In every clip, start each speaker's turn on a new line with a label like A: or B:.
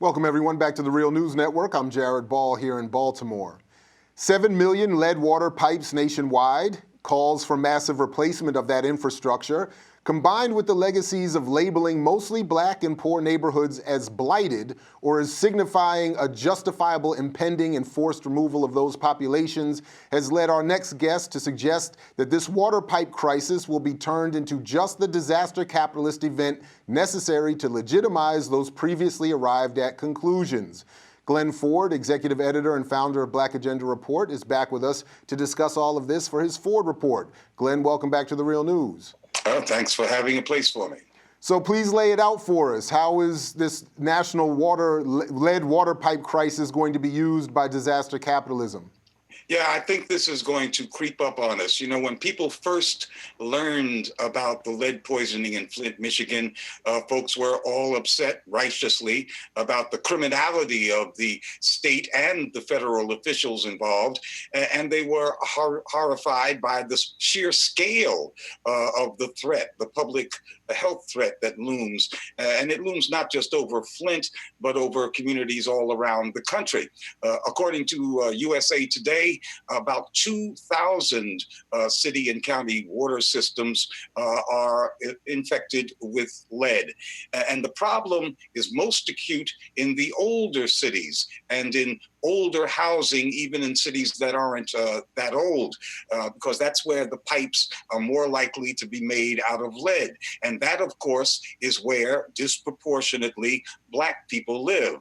A: Welcome, everyone, back to the Real News Network. I'm Jared Ball here in Baltimore. 7 million lead water pipes nationwide, calls for massive replacement of that infrastructure, combined with the legacies of labeling mostly black and poor neighborhoods as blighted or as signifying a justifiable impending and forced removal of those populations, has led our next guest to suggest that this water pipe crisis will be turned into just the disaster capitalist event necessary to legitimize those previously arrived at conclusions. Glen Ford, executive editor and founder of Black Agenda Report, is back with us to discuss all of this for his Ford Report. Glen, welcome back to the Real News.
B: Thanks for having a place for me.
A: So please lay it out for us. How is this national lead water pipe crisis going to be used by disaster capitalism?
B: Yeah, I think this is going to creep up on us. You know, when people first learned about the lead poisoning in Flint, Michigan, folks were all upset, righteously, about the criminality of the state and the federal officials involved. And they were horrified by the sheer scale of the threat, the public health threat that looms. And it looms not just over Flint, but over communities all around the country. According to USA Today, about 2,000 city and county water systems are infected with lead. And the problem is most acute in the older cities and in older housing, even in cities that aren't that old, because that's where the pipes are more likely to be made out of lead. And that, of course, is where disproportionately Black people live.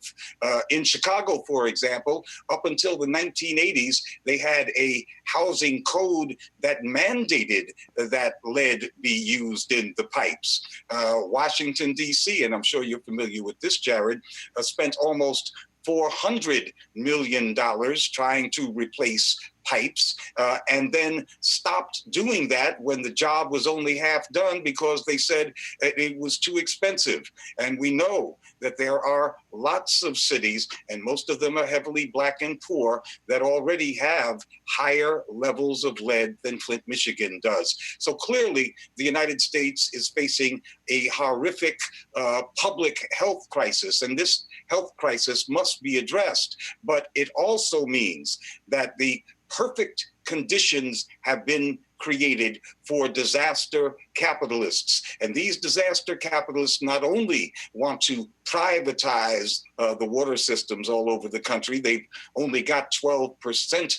B: In Chicago, for example, up until the 1980s, they had a housing code that mandated that lead be used in the pipes. Washington, D.C., and I'm sure you're familiar with this, Jared, spent almost $400 million trying to replace pipes, and then stopped doing that when the job was only half done because they said it was too expensive. And we know that there are lots of cities, and most of them are heavily Black and poor, that already have higher levels of lead than Flint, Michigan does. So clearly, the United States is facing a horrific public health crisis, and this health crisis must be addressed. But it also means that the perfect conditions have been created for disaster capitalists. And these disaster capitalists not only want to privatize the water systems all over the country, they've only got 12%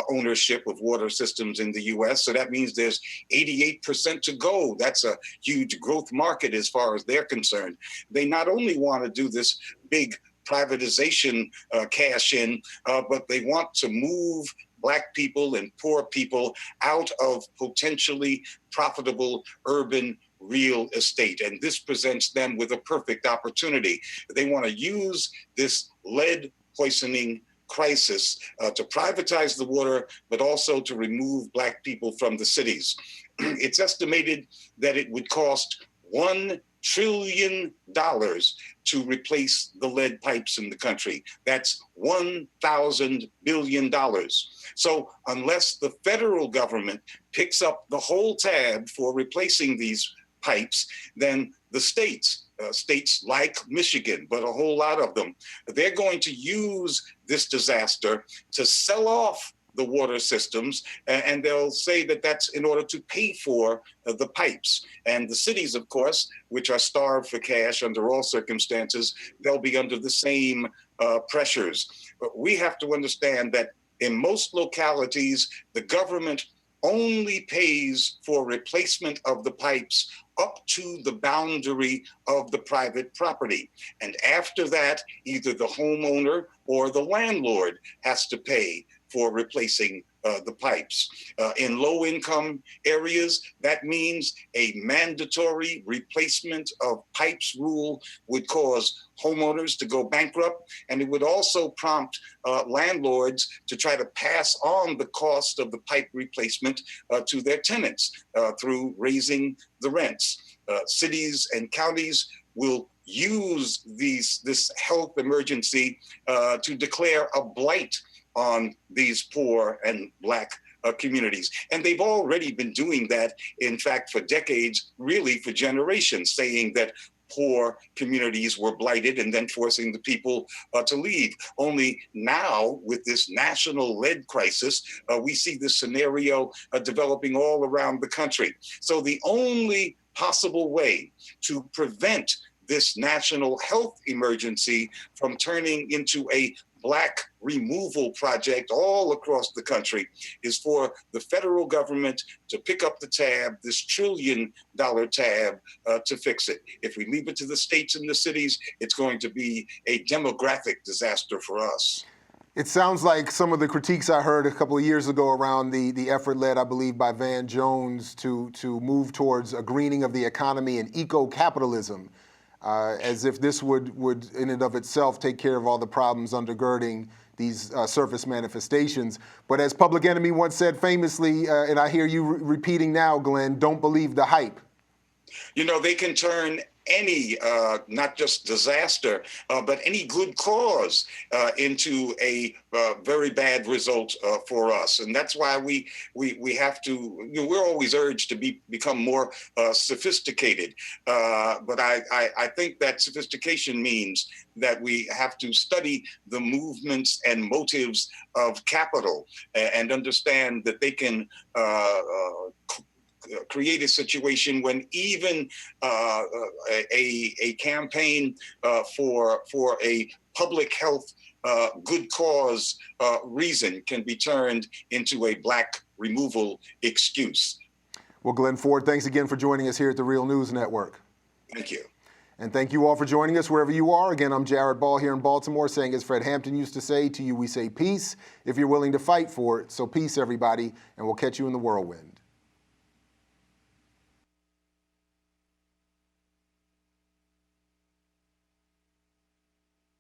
B: ownership of water systems in the US. So that means there's 88% to go. That's a huge growth market as far as they're concerned. They not only want to do this big privatization cash in, but they want to move Black people and poor people out of potentially profitable urban real estate. And this presents them with a perfect opportunity. They want to use this lead poisoning crisis to privatize the water, but also to remove Black people from the cities. It's estimated that it would cost $1 trillion to replace the lead pipes in the country. That's $1,000 billion. So unless the federal government picks up the whole tab for replacing these pipes, then the states like Michigan, but a whole lot of them, they're going to use this disaster to sell off the water systems, and they'll say that that's in order to pay for the pipes. And the cities, of course, which are starved for cash under all circumstances, they'll be under the same pressures. But we have to understand that in most localities, the government only pays for replacement of the pipes up to the boundary of the private property. And after that, either the homeowner or the landlord has to pay for replacing the pipes. In low-income areas, that means a mandatory replacement of pipes rule would cause homeowners to go bankrupt, and it would also prompt landlords to try to pass on the cost of the pipe replacement to their tenants through raising the rents. Cities and counties will use this health emergency to declare a blight on these poor and Black communities. And they've already been doing that, in fact, for decades, really for generations, saying that poor communities were blighted and then forcing the people to leave. Only now, with this national lead crisis, we see this scenario developing all around the country. So the only possible way to prevent this national health emergency from turning into a black removal project all across the country is for the federal government to pick up the tab, this $1 trillion tab, to fix it. If we leave it to the states and the cities, it's going to be a demographic disaster for us.
A: It sounds like some of the critiques I heard a couple of years ago around the effort led, I believe, by Van Jones to move towards a greening of the economy and eco-capitalism, as if this would in and of itself take care of all the problems undergirding these surface manifestations. But as Public Enemy once said famously, and I hear you repeating now, Glenn, don't believe the hype.
B: You know, they can turn any, not just disaster, but any good cause into a very bad result for us. And that's why we have to, you know, we're always urged to become more sophisticated. But I think that sophistication means that we have to study the movements and motives of capital and understand that they can create a situation when even a campaign for a public health good cause reason can be turned into a black removal excuse.
A: Well, Glen Ford, thanks again for joining us here at the Real News Network.
B: Thank you.
A: And thank you all for joining us wherever you are. Again, I'm Jared Ball here in Baltimore, saying as Fred Hampton used to say, to you we say peace if you're willing to fight for it. So peace, everybody, and we'll catch you in the whirlwind.